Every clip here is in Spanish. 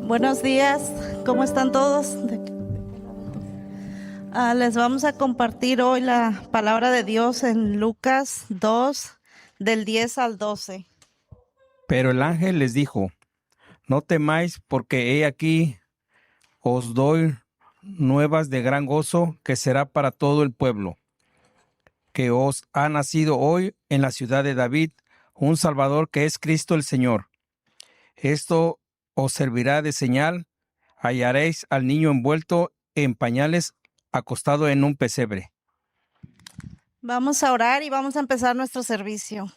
Buenos días, ¿cómo están todos? Les vamos a compartir hoy la palabra de Dios en Lucas 2, del 10 al 12. Pero el ángel les dijo: no temáis, porque he aquí os doy nuevas de gran gozo, que será para todo el pueblo, que os ha nacido hoy en la ciudad de David un Salvador, que es Cristo el Señor. Esto os servirá de señal: hallaréis al niño envuelto en pañales, acostado en un pesebre. Vamos a orar y vamos a empezar nuestro servicio.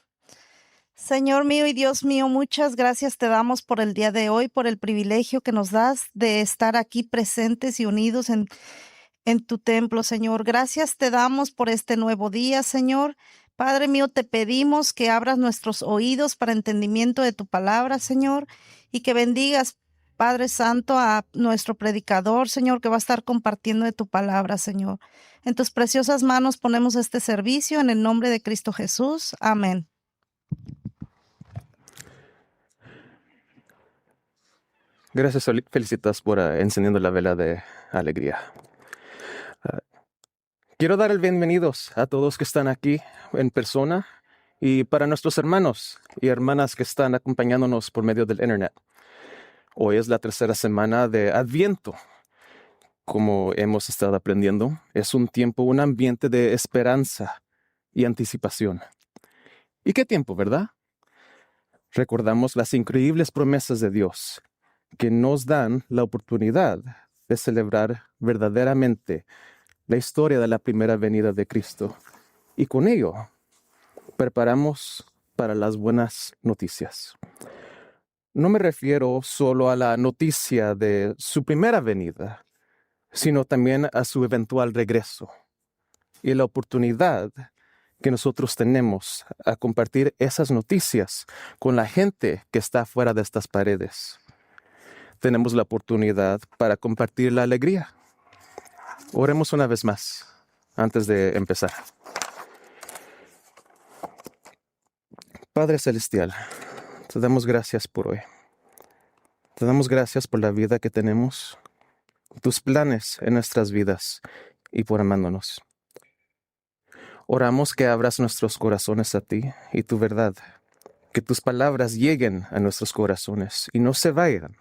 Señor mío y Dios mío, muchas gracias te damos por el día de hoy, por el privilegio que nos das de estar aquí presentes y unidos en tu templo, Señor. Gracias te damos por este nuevo día, Señor. Padre mío, te pedimos que abras nuestros oídos para entendimiento de tu palabra, Señor, y que bendigas, Padre Santo, a nuestro predicador, Señor, que va a estar compartiendo de tu palabra, Señor. En tus preciosas manos ponemos este servicio en el nombre de Cristo Jesús. Amén. Gracias, Felicitas, por encendiendo la vela de alegría. Quiero dar el bienvenidos a todos que están aquí en persona y para nuestros hermanos y hermanas que están acompañándonos por medio del internet. Hoy es la tercera semana de Adviento. Como hemos estado aprendiendo, es un tiempo, un ambiente de esperanza y anticipación. ¿Y qué tiempo, verdad? Recordamos las increíbles promesas de Dios que nos dan la oportunidad de celebrar verdaderamente la historia de la primera venida de Cristo. Y con ello, preparamos para las buenas noticias. No me refiero solo a la noticia de su primera venida, sino también a su eventual regreso y la oportunidad que nosotros tenemos a compartir esas noticias con la gente que está fuera de estas paredes. Tenemos la oportunidad para compartir la alegría. Oremos una vez más antes de empezar. Padre Celestial, te damos gracias por hoy. Te damos gracias por la vida que tenemos, tus planes en nuestras vidas y por amándonos. Oramos que abras nuestros corazones a ti y tu verdad, que tus palabras lleguen a nuestros corazones y no se vayan,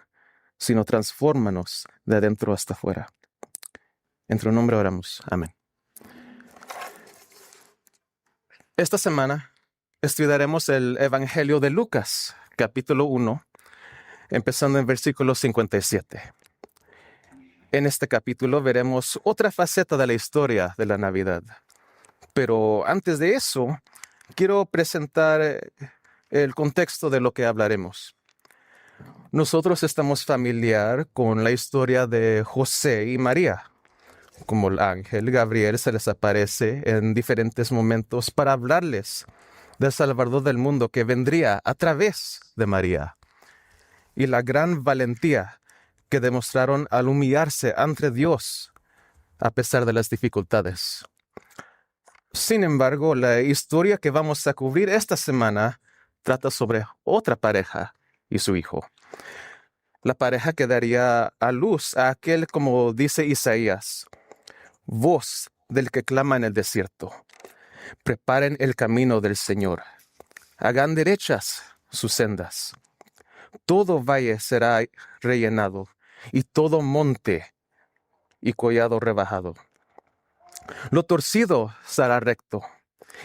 sino transfórmanos de adentro hasta afuera. En tu nombre oramos. Amén. Esta semana estudiaremos el Evangelio de Lucas, capítulo 1, empezando en versículo 57. En este capítulo veremos otra faceta de la historia de la Navidad. Pero antes de eso, quiero presentar el contexto de lo que hablaremos. Nosotros estamos familiar con la historia de José y María. Como el ángel Gabriel se les aparece en diferentes momentos para hablarles del Salvador del mundo que vendría a través de María. Y la gran valentía que demostraron al humillarse ante Dios a pesar de las dificultades. Sin embargo, la historia que vamos a cubrir esta semana trata sobre otra pareja y su hijo. La pareja que daría a luz a aquel, como dice Isaías, voz del que clama en el desierto. Preparen el camino del Señor. Hagan derechas sus sendas. Todo valle será rellenado y todo monte y collado rebajado. Lo torcido será recto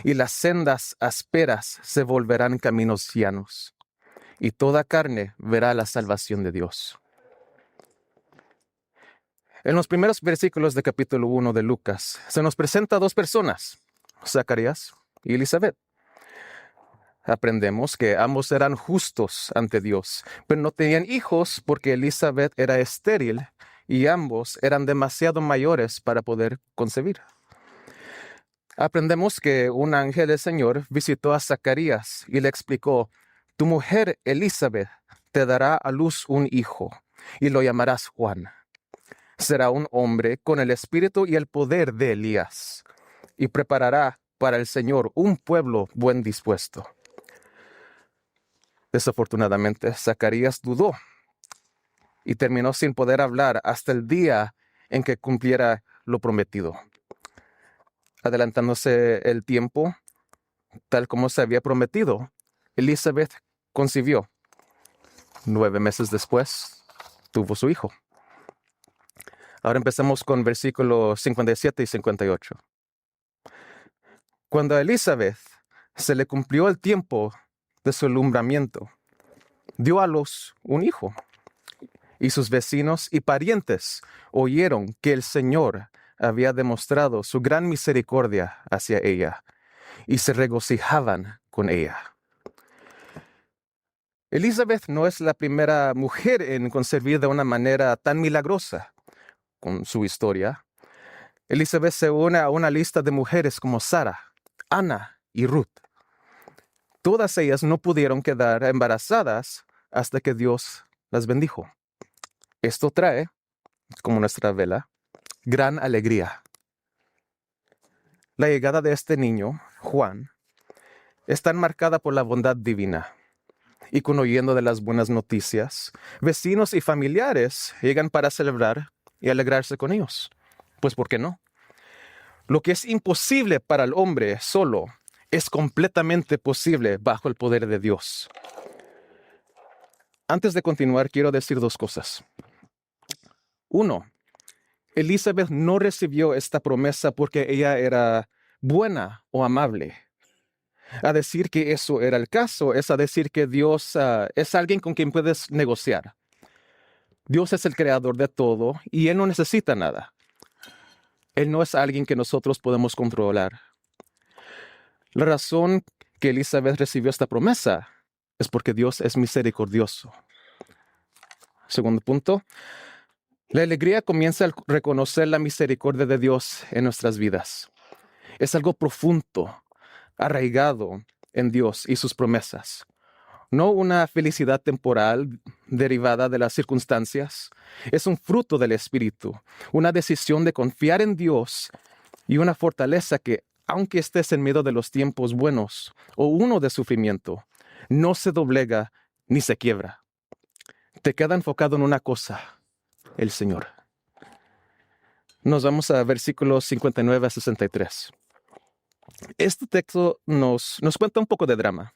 y las sendas ásperas se volverán caminos llanos. Y toda carne verá la salvación de Dios. En los primeros versículos del capítulo 1 de Lucas, se nos presenta a dos personas, Zacarías y Elizabeth. Aprendemos que ambos eran justos ante Dios, pero no tenían hijos porque Elizabeth era estéril y ambos eran demasiado mayores para poder concebir. Aprendemos que un ángel del Señor visitó a Zacarías y le explicó: tu mujer Elizabeth te dará a luz un hijo y lo llamarás Juan. Será un hombre con el espíritu y el poder de Elías y preparará para el Señor un pueblo buen dispuesto. Desafortunadamente, Zacarías dudó y terminó sin poder hablar hasta el día en que cumpliera lo prometido. Adelantándose el tiempo, tal como se había prometido, Elizabeth concibió. 9 meses después, tuvo su hijo. Ahora empezamos con versículos 57 y 58. Cuando a Elizabeth se le cumplió el tiempo de su alumbramiento, dio a luz un hijo, y sus vecinos y parientes oyeron que el Señor había demostrado su gran misericordia hacia ella, y se regocijaban con ella. Elizabeth no es la primera mujer en concebir de una manera tan milagrosa. Con su historia, Elizabeth se une a una lista de mujeres como Sara, Ana y Ruth. Todas ellas no pudieron quedar embarazadas hasta que Dios las bendijo. Esto trae, como nuestra vela, gran alegría. La llegada de este niño, Juan, está marcada por la bondad divina. Y con oyendo de las buenas noticias, vecinos y familiares llegan para celebrar y alegrarse con ellos. Pues, ¿por qué no? Lo que es imposible para el hombre solo es completamente posible bajo el poder de Dios. Antes de continuar, quiero decir 2 cosas. 1, Elizabeth no recibió esta promesa porque ella era buena o amable. A decir que eso era el caso es a decir que Dios es alguien con quien puedes negociar. Dios es el creador de todo y Él no necesita nada. Él no es alguien que nosotros podemos controlar. La razón que Elizabeth recibió esta promesa es porque Dios es misericordioso. Segundo punto, la alegría comienza al reconocer la misericordia de Dios en nuestras vidas. Es algo profundo, arraigado en Dios y sus promesas. No una felicidad temporal derivada de las circunstancias. Es un fruto del Espíritu, una decisión de confiar en Dios y una fortaleza que, aunque estés en medio de los tiempos buenos o uno de sufrimiento, no se doblega ni se quiebra. Te queda enfocado en una cosa, el Señor. Nos vamos a versículos 59 a 63. Este texto nos cuenta un poco de drama.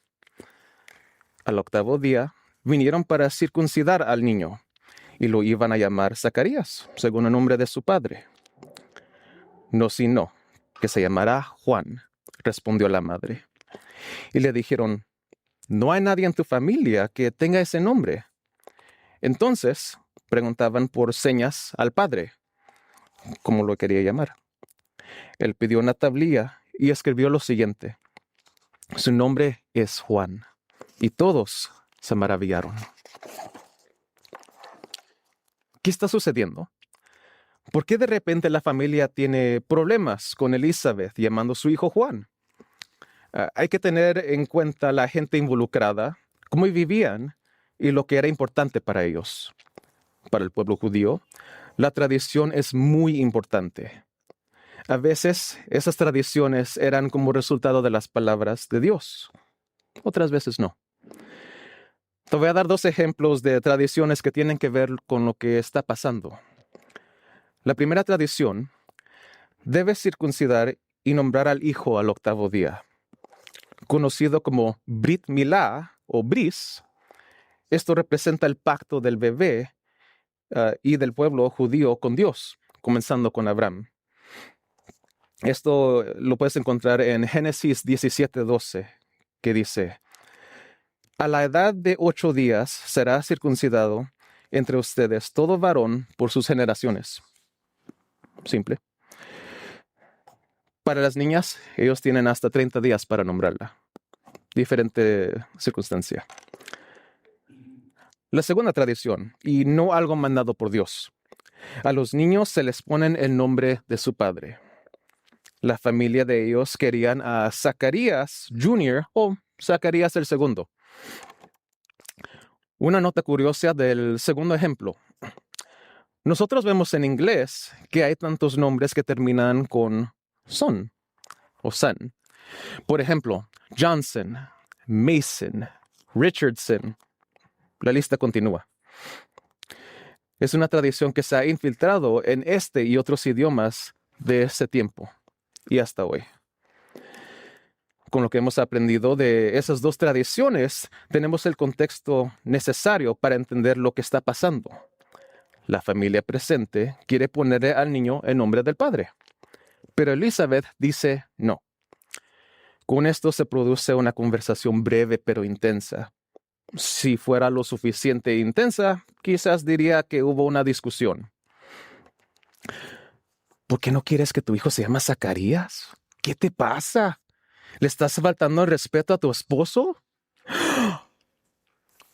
Al 8º día vinieron para circuncidar al niño y lo iban a llamar Zacarías, según el nombre de su padre. No, sino que se llamará Juan, respondió la madre. Y le dijeron, no hay nadie en tu familia que tenga ese nombre. Entonces preguntaban por señas al padre, cómo lo quería llamar. Él pidió una tablilla y escribió lo siguiente: su nombre es Juan. Y todos se maravillaron. ¿Qué está sucediendo? ¿Por qué de repente la familia tiene problemas con Elizabeth llamando a su hijo Juan? Hay que tener en cuenta la gente involucrada, cómo vivían y lo que era importante para ellos. Para el pueblo judío, la tradición es muy importante. A veces esas tradiciones eran como resultado de las palabras de Dios. Otras veces no. Te voy a dar 2 ejemplos de tradiciones que tienen que ver con lo que está pasando. La primera tradición: debes circuncidar y nombrar al hijo al 8º día. Conocido como Brit Milá o Bris, esto representa el pacto del bebé y del pueblo judío con Dios, comenzando con Abraham. Esto lo puedes encontrar en Génesis 17:12, que dice: a la edad de 8 días será circuncidado entre ustedes todo varón por sus generaciones. Simple. Para las niñas, ellos tienen hasta 30 días para nombrarla. Diferente circunstancia. La segunda tradición, y no algo mandado por Dios: a los niños se les ponen el nombre de su padre. La familia de ellos querían a Zacarías Jr. o Zacarías el segundo. Una nota curiosa del segundo ejemplo. Nosotros vemos en inglés que hay tantos nombres que terminan con son o son. Por ejemplo, Johnson, Mason, Richardson. La lista continúa. Es una tradición que se ha infiltrado en este y otros idiomas de ese tiempo y hasta hoy. Con lo que hemos aprendido de esas dos tradiciones, tenemos el contexto necesario para entender lo que está pasando. La familia presente quiere ponerle al niño el nombre del padre, pero Elizabeth dice no. Con esto se produce una conversación breve pero intensa. Si fuera lo suficiente intensa, quizás diría que hubo una discusión. ¿Por qué no quieres que tu hijo se llame Zacarías? ¿Qué te pasa? ¿Le estás faltando el respeto a tu esposo?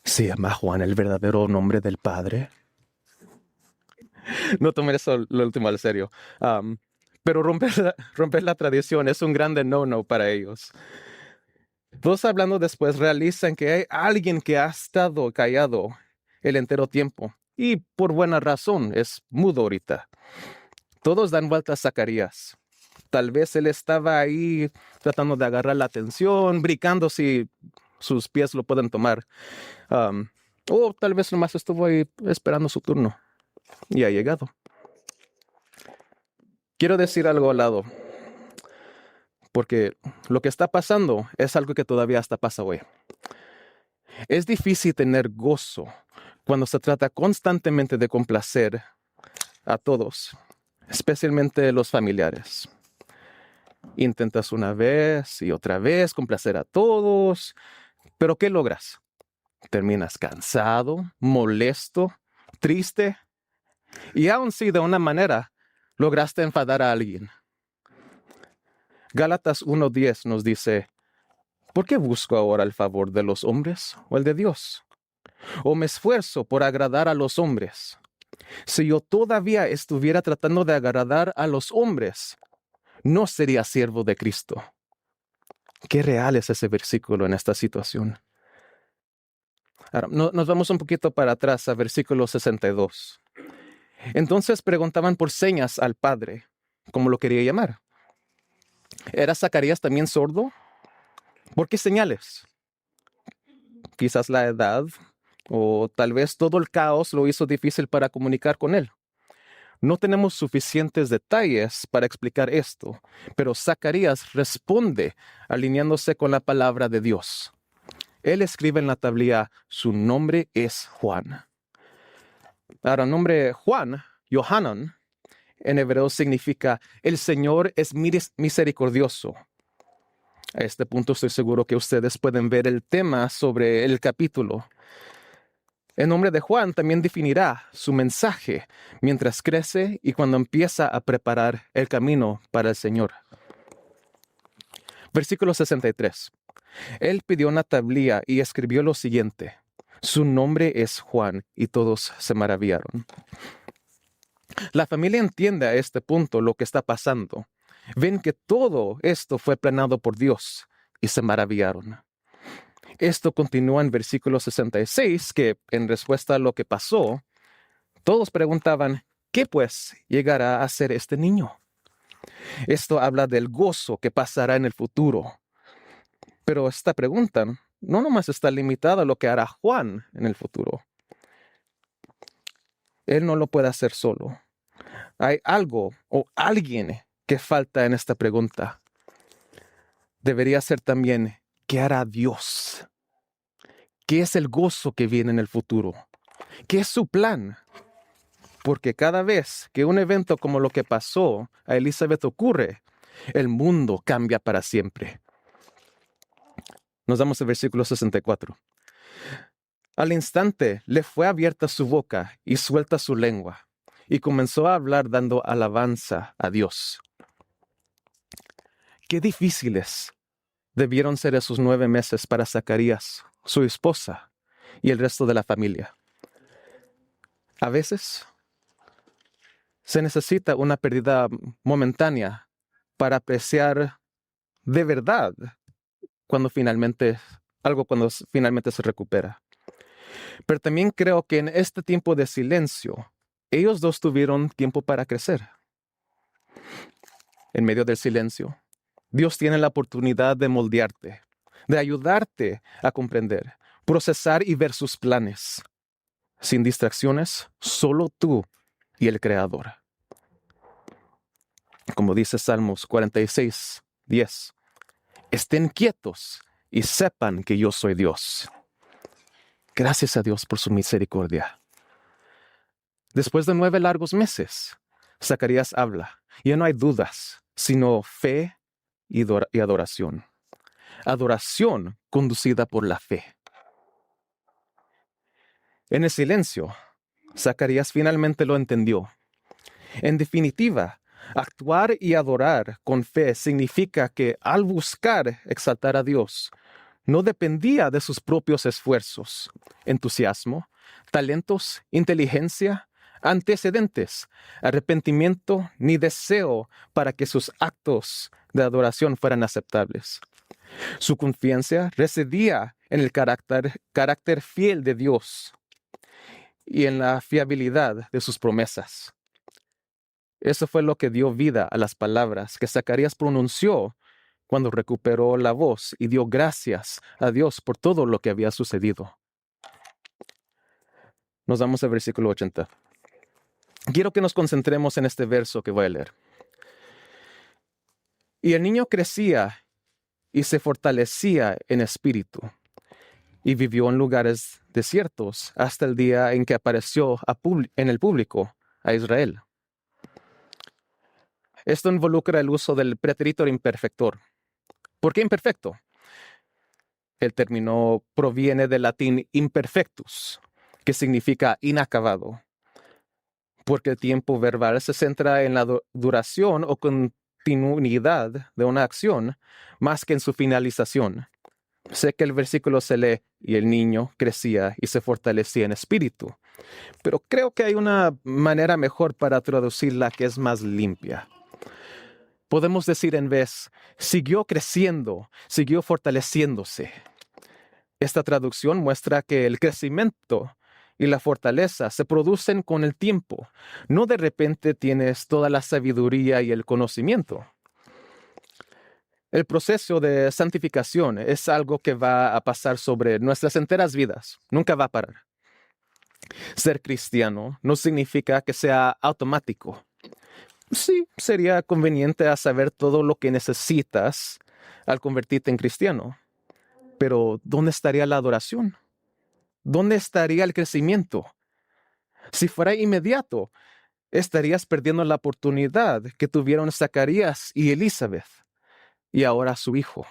¿Se llama Juan el verdadero nombre del padre? No tomen eso lo último al serio. Pero romper la tradición es un grande no para ellos. Todos hablando después realizan que hay alguien que ha estado callado el entero tiempo. Y por buena razón, es mudo ahorita. Todos dan vuelta a Zacarías. Tal vez él estaba ahí tratando de agarrar la atención, brincando si sus pies lo pueden tomar. O tal vez nomás estuvo ahí esperando su turno y ha llegado. Quiero decir algo al lado, porque lo que está pasando es algo que todavía hasta pasa hoy. Es difícil tener gozo cuando se trata constantemente de complacer a todos, especialmente los familiares. Intentas una vez y otra vez complacer a todos, pero ¿qué logras? Terminas cansado, molesto, triste, y aun si de una manera lograste enfadar a alguien. Gálatas 1:10 nos dice, ¿por qué busco ahora el favor de los hombres o el de Dios? ¿O me esfuerzo por agradar a los hombres? Si yo todavía estuviera tratando de agradar a los hombres, no sería siervo de Cristo. Qué real es ese versículo en esta situación. Ahora, nos vamos un poquito para atrás a versículo 62. Entonces preguntaban por señas al padre, como lo quería llamar. ¿Era Zacarías también sordo? ¿Por qué señales? Quizás la edad, o tal vez todo el caos lo hizo difícil para comunicar con él. No tenemos suficientes detalles para explicar esto, pero Zacarías responde alineándose con la palabra de Dios. Él escribe en la tablilla, su nombre es Juan. Ahora, el nombre Juan, Yohanan, en hebreo significa el Señor es misericordioso. A este punto estoy seguro que ustedes pueden ver el tema sobre el capítulo. El nombre de Juan también definirá su mensaje mientras crece y cuando empieza a preparar el camino para el Señor. Versículo 63. Él pidió una tablilla y escribió lo siguiente. Su nombre es Juan, y todos se maravillaron. La familia entiende a este punto lo que está pasando. Ven que todo esto fue planeado por Dios y se maravillaron. Esto continúa en versículo 66, que en respuesta a lo que pasó, todos preguntaban, ¿qué pues llegará a ser este niño? Esto habla del gozo que pasará en el futuro. Pero esta pregunta no nomás está limitada a lo que hará Juan en el futuro. Él no lo puede hacer solo. Hay algo o alguien que falta en esta pregunta. Debería ser también, ¿qué hará Dios? ¿Qué es el gozo que viene en el futuro? ¿Qué es su plan? Porque cada vez que un evento como lo que pasó a Elizabeth ocurre, el mundo cambia para siempre. Nos damos el versículo 64. Al instante le fue abierta su boca y suelta su lengua, y comenzó a hablar dando alabanza a Dios. Qué difíciles debieron ser esos 9 meses para Zacarías, su esposa y el resto de la familia. A veces se necesita una pérdida momentánea para apreciar de verdad cuando finalmente se recupera. Pero también creo que en este tiempo de silencio, ellos dos tuvieron tiempo para crecer. En medio del silencio, Dios tiene la oportunidad de moldearte, de ayudarte a comprender, procesar y ver sus planes. sin distracciones, solo tú y el Creador. Como dice Salmos 46, 10. Estén quietos y sepan que yo soy Dios. Gracias a Dios por su misericordia. Después de 9 largos meses, Zacarías habla. Ya no hay dudas, sino fe y adoración. Adoración conducida por la fe. En el silencio, Zacarías finalmente lo entendió. En definitiva, actuar y adorar con fe significa que al buscar exaltar a Dios, no dependía de sus propios esfuerzos, entusiasmo, talentos, inteligencia, antecedentes, arrepentimiento ni deseo para que sus actos de adoración fueran aceptables. Su confianza residía en el carácter fiel de Dios y en la fiabilidad de sus promesas. Eso fue lo que dio vida a las palabras que Zacarías pronunció cuando recuperó la voz y dio gracias a Dios por todo lo que había sucedido. Nos vamos al versículo 80. Quiero que nos concentremos en este verso que voy a leer. Y el niño crecía y se fortalecía en espíritu, y vivió en lugares desiertos hasta el día en que apareció en el público a Israel. Esto involucra el uso del pretérito imperfector. ¿Por qué imperfecto? El término proviene del latín imperfectus, que significa inacabado, porque el tiempo verbal se centra en la duración o continuidad de una acción más que en su finalización. Sé que el versículo se lee, y el niño crecía y se fortalecía en espíritu, pero creo que hay una manera mejor para traducirla que es más limpia. Podemos decir en vez, siguió creciendo, siguió fortaleciéndose. Esta traducción muestra que el crecimiento y la fortaleza se producen con el tiempo. No de repente tienes toda la sabiduría y el conocimiento. El proceso de santificación es algo que va a pasar sobre nuestras enteras vidas. Nunca va a parar. Ser cristiano no significa que sea automático. Sí, sería conveniente saber todo lo que necesitas al convertirte en cristiano. Pero, ¿dónde estaría la adoración? ¿Dónde estaría el crecimiento? Si fuera inmediato, estarías perdiendo la oportunidad que tuvieron Zacarías y Elizabeth, y ahora su hijo.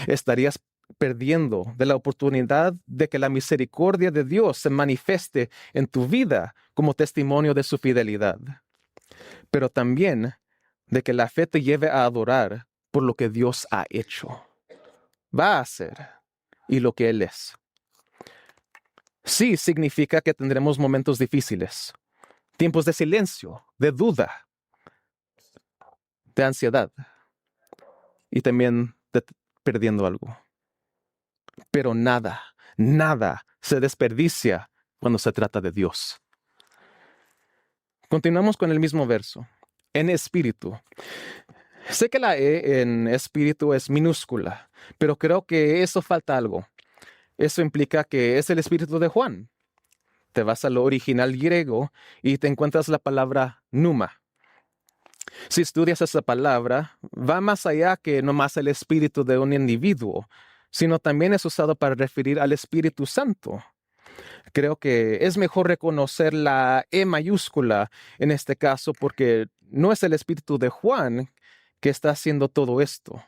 Estarías perdiendo de la oportunidad de que la misericordia de Dios se manifieste en tu vida como testimonio de su fidelidad, pero también de que la fe te lleve a adorar por lo que Dios ha hecho, va a hacer y lo que Él es. Sí, significa que tendremos momentos difíciles, tiempos de silencio, de duda, de ansiedad y también de perdiendo algo. Pero nada se desperdicia cuando se trata de Dios. Continuamos con el mismo verso. En espíritu. Sé que la E en espíritu es minúscula, pero creo que eso falta algo. Eso implica que es el espíritu de Juan. Te vas al original griego y te encuentras la palabra pneuma. Si estudias esa palabra, va más allá que nomás el espíritu de un individuo, sino también es usado para referir al Espíritu Santo. Creo que es mejor reconocer la E mayúscula en este caso porque no es el espíritu de Juan que está haciendo todo esto.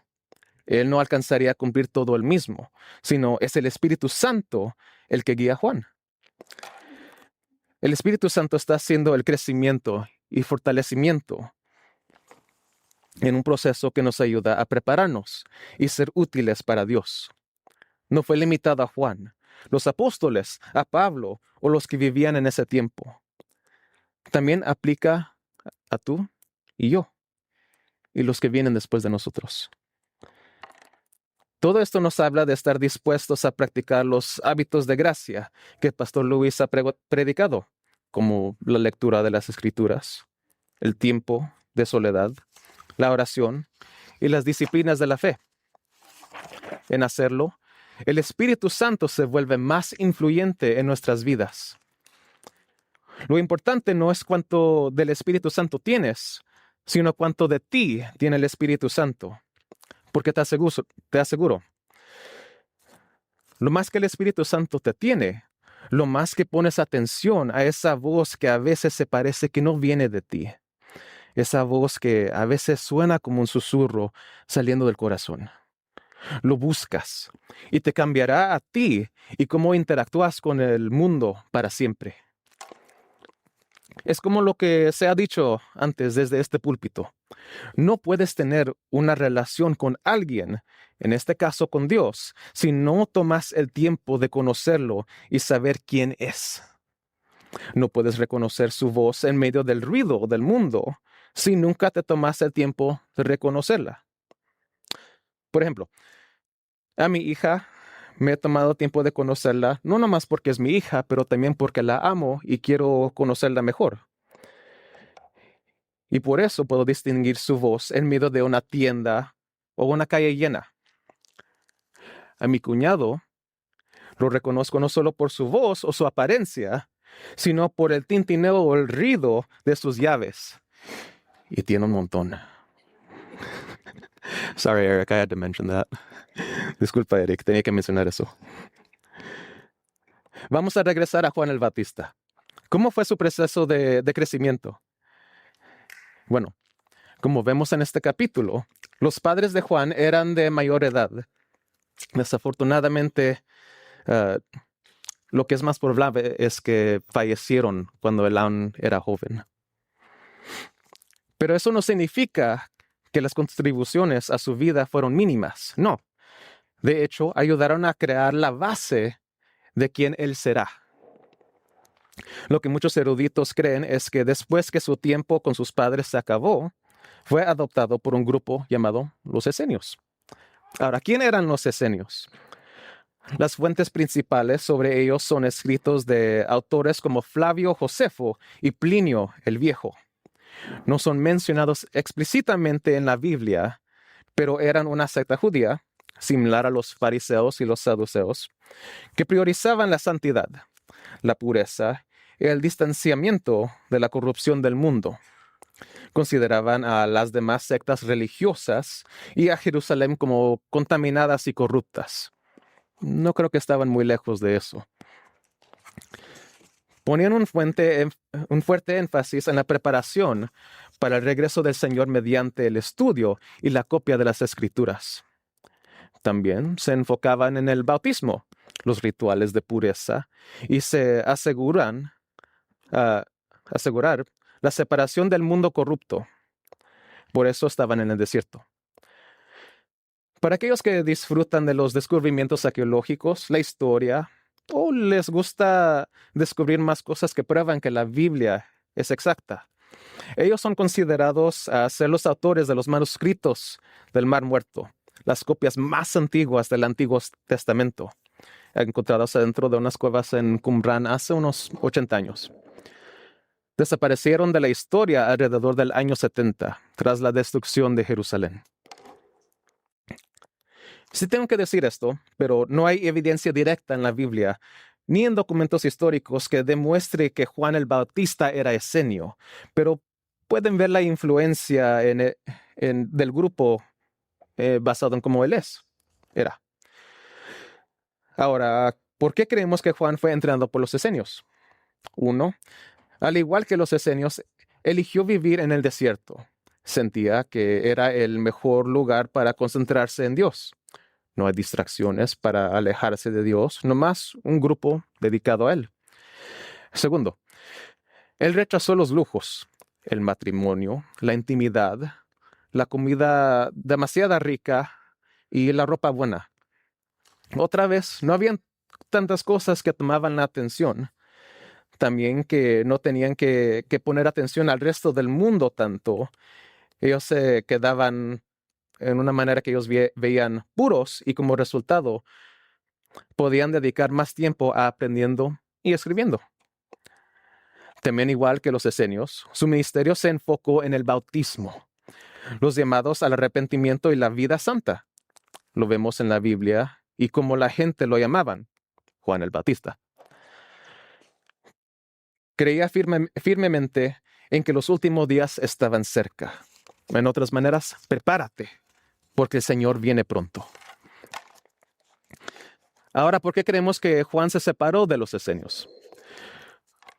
Él no alcanzaría a cumplir todo él mismo, sino es el Espíritu Santo el que guía a Juan. El Espíritu Santo está haciendo el crecimiento y fortalecimiento en un proceso que nos ayuda a prepararnos y ser útiles para Dios. No fue limitado a Juan, los apóstoles, a Pablo o los que vivían en ese tiempo. También aplica a tú y yo y los que vienen después de nosotros. Todo esto nos habla de estar dispuestos a practicar los hábitos de gracia que el pastor Luis ha predicado, como la lectura de las Escrituras, el tiempo de soledad, la oración y las disciplinas de la fe. En hacerlo, el Espíritu Santo se vuelve más influyente en nuestras vidas Lo importante no es cuánto del Espíritu Santo tienes, sino cuánto de ti tiene el Espíritu Santo. Porque te aseguro, lo más que el Espíritu Santo te tiene, lo más que pones atención a esa voz que a veces se parece que no viene de ti. Esa voz que a veces suena como un susurro saliendo del corazón. Lo buscas y te cambiará a ti y cómo interactúas con el mundo para siempre. Es como lo que se ha dicho antes desde este púlpito. No puedes tener una relación con alguien, en este caso con Dios, si no tomas el tiempo de conocerlo y saber quién es. No puedes reconocer su voz en medio del ruido del mundo si nunca te tomas el tiempo de reconocerla. Por ejemplo, a mi hija me he tomado tiempo de conocerla, no nomás porque es mi hija, pero también porque la amo y quiero conocerla mejor. Y por eso puedo distinguir su voz en medio de una tienda o una calle llena. A mi cuñado lo reconozco no solo por su voz o su apariencia, sino por el tintineo o el ruido de sus llaves. Y tiene un montón. Sorry, Eric, I had to mention that. Disculpa, Eric, tenía que mencionar eso. Vamos a regresar a Juan el Bautista. ¿Cómo fue su proceso de crecimiento? Bueno, como vemos en este capítulo, los padres de Juan eran de mayor edad. Desafortunadamente, lo que es más probable es que fallecieron cuando él aún era joven. Pero eso no significa que las contribuciones a su vida fueron mínimas. No. De hecho, ayudaron a crear la base de quién él será. Lo que muchos eruditos creen es que después que su tiempo con sus padres se acabó, fue adoptado por un grupo llamado los esenios. Ahora, ¿quién eran los esenios? Las fuentes principales sobre ellos son escritos de autores como Flavio Josefo y Plinio el Viejo. No son mencionados explícitamente en la Biblia, pero eran una secta judía, similar a los fariseos y los saduceos, que priorizaban la santidad, la pureza y el distanciamiento de la corrupción del mundo. Consideraban a las demás sectas religiosas y a Jerusalén como contaminadas y corruptas. No creo que estaban muy lejos de eso. Ponían un fuerte énfasis en la preparación para el regreso del Señor mediante el estudio y la copia de las Escrituras. También se enfocaban en el bautismo, los rituales de pureza, y se asegurar la separación del mundo corrupto. Por eso estaban en el desierto. Para aquellos que disfrutan de los descubrimientos arqueológicos, la historia, o les gusta descubrir más cosas que prueban que la Biblia es exacta, ellos son considerados a ser los autores de los manuscritos del Mar Muerto, las copias más antiguas del Antiguo Testamento, encontradas dentro de unas cuevas en Qumran hace unos 80 años. Desaparecieron de la historia alrededor del año 70, tras la destrucción de Jerusalén. Sí tengo que decir esto, pero no hay evidencia directa en la Biblia, ni en documentos históricos que demuestre que Juan el Bautista era esenio, pero pueden ver la influencia del grupo basado en cómo él era. Ahora, ¿por qué creemos que Juan fue entrenado por los esenios? 1. Al igual que los esenios, eligió vivir en el desierto. Sentía que era el mejor lugar para concentrarse en Dios. No hay distracciones para alejarse de Dios, nomás un grupo dedicado a Él. 2. Él rechazó los lujos, el matrimonio, la intimidad, la comida demasiado rica y la ropa buena. Otra vez, no habían tantas cosas que tomaban la atención. También que no tenían que poner atención al resto del mundo tanto. Ellos se quedaban en una manera que ellos veían puros y como resultado podían dedicar más tiempo a aprendiendo y escribiendo. También igual que los esenios, su ministerio se enfocó en el bautismo, los llamados al arrepentimiento y la vida santa. Lo vemos en la Biblia y como la gente lo llamaban, Juan el Bautista. creía firmemente en que los últimos días estaban cerca. En otras maneras, prepárate, porque el Señor viene pronto. Ahora, ¿por qué creemos que Juan se separó de los esenios?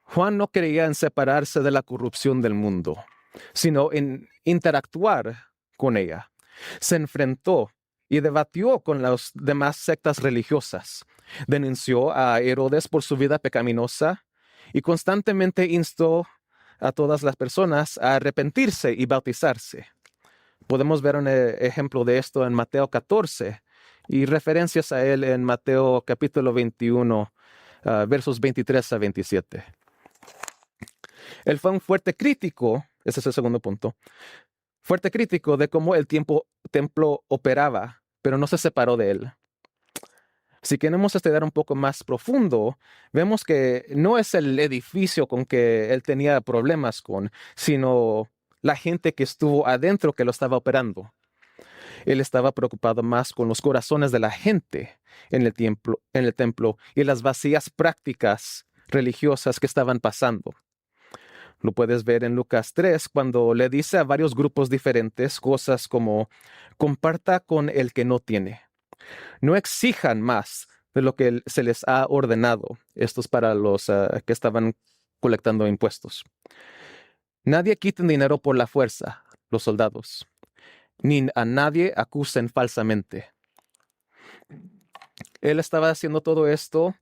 Juan no creía en separarse de la corrupción del mundo, sino en interactuar con ella. Se enfrentó y debatió con las demás sectas religiosas. Denunció a Herodes por su vida pecaminosa y constantemente instó a todas las personas a arrepentirse y bautizarse. Podemos ver un ejemplo de esto en Mateo 14 y referencias a él en Mateo capítulo 21, versos 23 a 27. Él fue un fuerte crítico, ese es el segundo punto, fuerte crítico de cómo el templo operaba, pero no se separó de él. Si queremos estudiar un poco más profundo, vemos que no es el edificio con que él tenía problemas con, sino la gente que estuvo adentro que lo estaba operando. Él estaba preocupado más con los corazones de la gente en el templo y las vacías prácticas religiosas que estaban pasando. Lo puedes ver en Lucas 3, cuando le dice a varios grupos diferentes cosas como: comparta con el que no tiene. No exijan más de lo que se les ha ordenado. Esto es para los que estaban colectando impuestos. Nadie quiten dinero por la fuerza, los soldados, ni a nadie acusen falsamente. Él estaba haciendo todo esto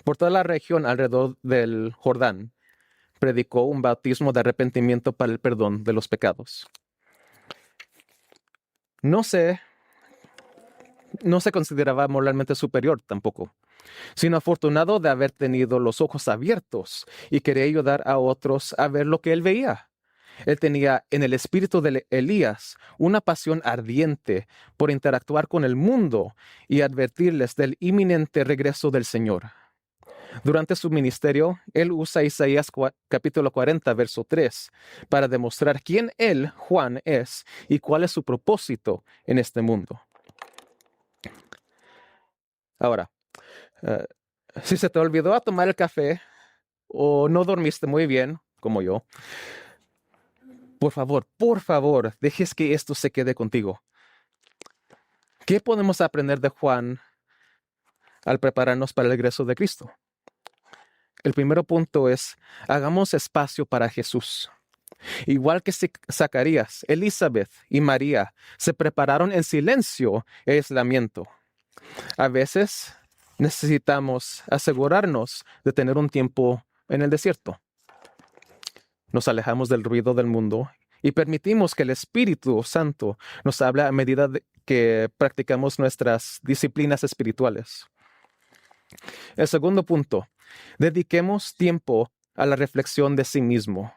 por toda la región alrededor del Jordán. Predicó un bautismo de arrepentimiento para el perdón de los pecados. No se consideraba moralmente superior tampoco, sino afortunado de haber tenido los ojos abiertos y quería ayudar a otros a ver lo que él veía. Él tenía en el espíritu de Elías una pasión ardiente por interactuar con el mundo y advertirles del inminente regreso del Señor. Durante su ministerio, él usa Isaías capítulo 40, verso 3, para demostrar quién él, Juan, es y cuál es su propósito en este mundo. Ahora, si se te olvidó tomar el café o no dormiste muy bien, como yo, por favor, dejes que esto se quede contigo. ¿Qué podemos aprender de Juan al prepararnos para el regreso de Cristo? El primer punto es: hagamos espacio para Jesús. Igual que Zacarías, Elizabeth y María se prepararon en silencio e aislamiento. A veces necesitamos asegurarnos de tener un tiempo en el desierto. Nos alejamos del ruido del mundo y permitimos que el Espíritu Santo nos hable a medida que practicamos nuestras disciplinas espirituales. El segundo punto: dediquemos tiempo a la reflexión de sí mismo.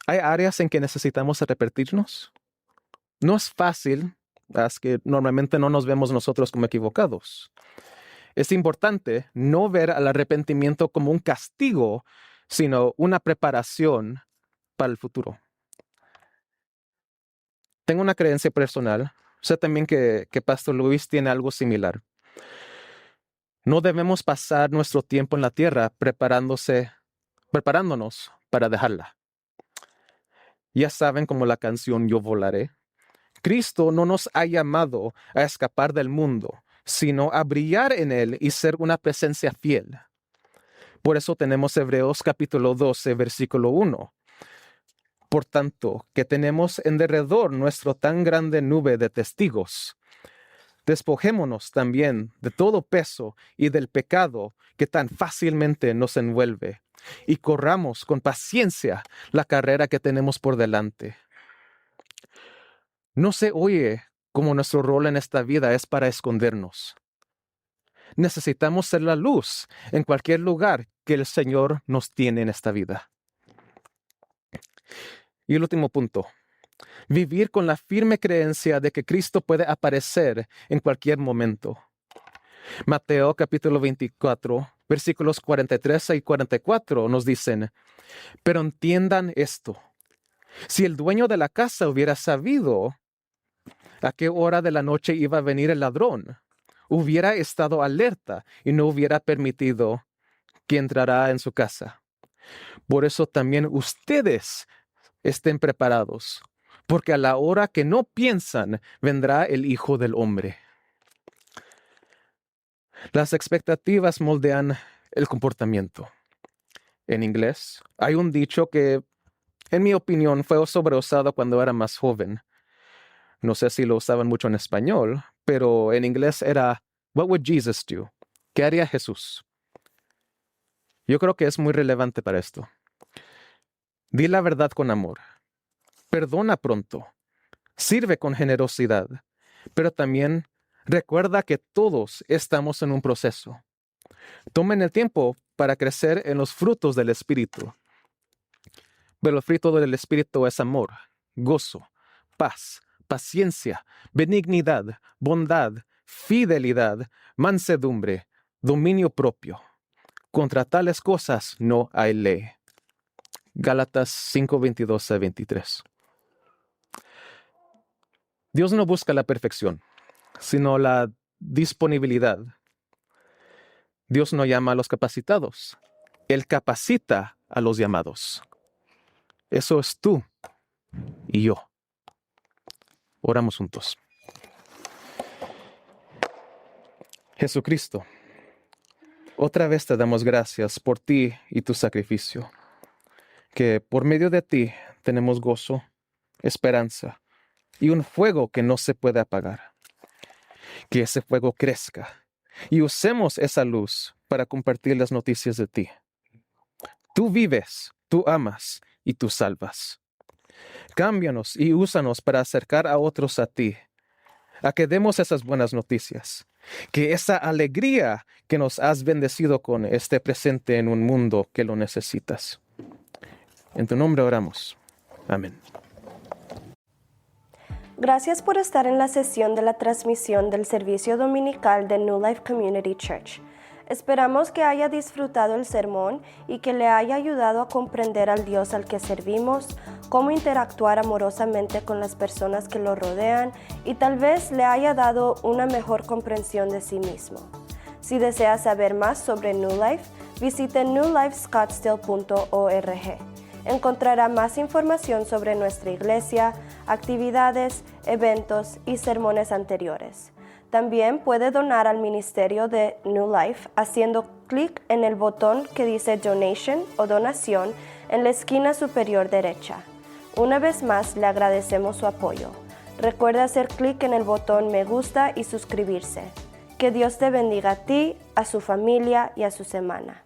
¿Hay áreas en que necesitamos arrepentirnos? No es fácil, es que normalmente no nos vemos nosotros como equivocados. Es importante no ver al arrepentimiento como un castigo, sino una preparación para el futuro. Tengo una creencia personal. Sé también que Pastor Luis tiene algo similar. No debemos pasar nuestro tiempo en la tierra preparándonos para dejarla. Ya saben, como la canción Yo Volaré. Cristo no nos ha llamado a escapar del mundo, sino a brillar en él y ser una presencia fiel. Por eso tenemos Hebreos capítulo 12, versículo 1. Por tanto, que tenemos en derredor nuestra tan grande nube de testigos, despojémonos también de todo peso y del pecado que tan fácilmente nos envuelve, y corramos con paciencia la carrera que tenemos por delante. No se oye como nuestro rol en esta vida es para escondernos. Necesitamos ser la luz en cualquier lugar que el Señor nos tiene en esta vida. Y el último punto: vivir con la firme creencia de que Cristo puede aparecer en cualquier momento. Mateo capítulo 24, versículos 43 y 44 nos dicen: pero entiendan esto, si el dueño de la casa hubiera sabido a qué hora de la noche iba a venir el ladrón, hubiera estado alerta y no hubiera permitido que entrara en su casa. Por eso también ustedes estén preparados, porque a la hora que no piensan, vendrá el Hijo del Hombre. Las expectativas moldean el comportamiento. En inglés, hay un dicho que, en mi opinión, fue sobreusado cuando era más joven. No sé si lo usaban mucho en español, pero en inglés era, "What would Jesus do?" ¿Qué haría Jesús? Yo creo que es muy relevante para esto. Di la verdad con amor. Perdona pronto. Sirve con generosidad. Pero también recuerda que todos estamos en un proceso. Tomen el tiempo para crecer en los frutos del Espíritu. Pero el fruto del Espíritu es amor, gozo, paz, paciencia, benignidad, bondad, fidelidad, mansedumbre, dominio propio. Contra tales cosas no hay ley. Gálatas 5:22-23. Dios no busca la perfección, sino la disponibilidad. Dios no llama a los capacitados. Él capacita a los llamados. Eso es tú y yo. Oramos juntos. Jesucristo, otra vez te damos gracias por ti y tu sacrificio, que por medio de ti tenemos gozo, esperanza y un fuego que no se puede apagar. Que ese fuego crezca y usemos esa luz para compartir las noticias de ti. Tú vives, tú amas y tú salvas. Cámbianos y úsanos para acercar a otros a ti, a que demos esas buenas noticias. Que esa alegría que nos has bendecido con esté presente en un mundo que lo necesitas. En tu nombre oramos. Amén. Gracias por estar en la sesión de la transmisión del servicio dominical de New Life Community Church. Esperamos que haya disfrutado el sermón y que le haya ayudado a comprender al Dios al que servimos, cómo interactuar amorosamente con las personas que lo rodean y tal vez le haya dado una mejor comprensión de sí mismo. Si desea saber más sobre New Life, visite newlifescottsdale.org. Encontrará más información sobre nuestra iglesia, actividades, eventos y sermones anteriores. También puede donar al ministerio de New Life haciendo clic en el botón que dice Donation o Donación en la esquina superior derecha. Una vez más, le agradecemos su apoyo. Recuerda hacer clic en el botón Me gusta y suscribirse. Que Dios te bendiga a ti, a su familia y a su semana.